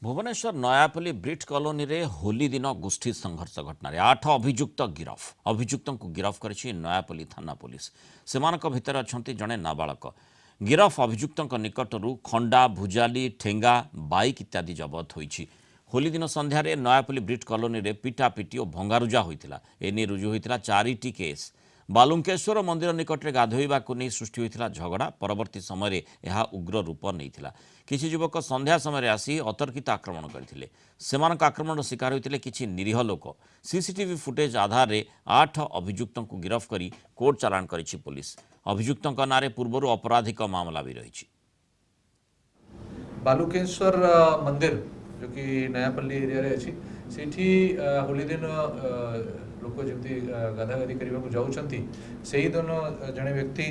Bhubaneswar Nayapalli ब्रिट colony रे होली दिन गोष्ठी संघर्ष घटना 8 अभियुक्त गिरफ अभियुक्तों को गिरफ करिछि नयापल्ली थाना पुलिस सेमानक भितर अछंती जणे नाबालक गिरफ अभियुक्तों निकटरू खंडा भुजाली ठेंगा बाइक इत्यादि जबत होईछि होली दिन संध्यारे नयापल्ली ब्रिट कॉलोनी रे पिटापिटी और भंगारुजा होइतिला एने रुजु होइतिला 4टी केस बालुंकेश्वर मंदिर निकट में गाधोइबा को नहीं सृष्टि होता झगड़ा परवर्ती समय यह उग्र रूप नहीं किसी युवक संध्या समय आसी अतर्कित आक्रमण करते आक्रमण शिकार होते किसी निरीह लोक सीसीटीवी फुटेज आधार 8 अभियुक्तों को गिरफ्त कर कोर्ट चालाण करिछि पुलिस अभियुक्तों नाँ पूर्व अपराधिक मामला भी रही। बालुकेश्वर मंदिर जो कि नयापल्ली एरिया रे अछि सेठी होली दिन लोक जमी गाधागाधि करने को जाऊँगी से ही दिन जड़े व्यक्ति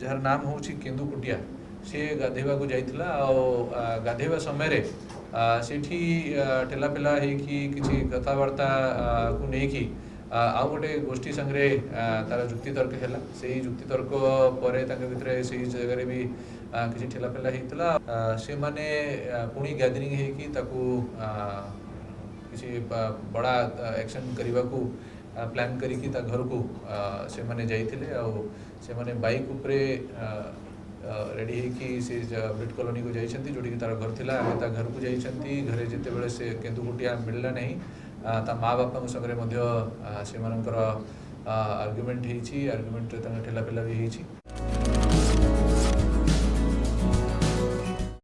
जार नाम हूँ केन्दु कुटिया सी गाधेवा को जाइला गाधेवा समय सेठी ठेलापेला होती कथबार्ता को लेकिन आउ गोटे गोष्ठी संगे तार जुक्तितर्क है से जुक्तितर्क पर भितर से जगह भी किसी ठेलापेला होता से माने पुणी गैदरिंग होकि किसी बड़ा एक्शन करने को प्लान करिकी घर को से माने जाइथिले से माने बाइक उपरे रेडी होकि से ब्रिट कॉलोनी को जाइछंती जोटी तार घर थिला आगे घर को जाइछंती घरे जेते बेले से केन्दुकुटिया मिलला नहीं ता माँ बापा संगे मध्य से आर्ग्युमेंट होइछि आर्ग्युमेंट ठेला पेला भी होइछि।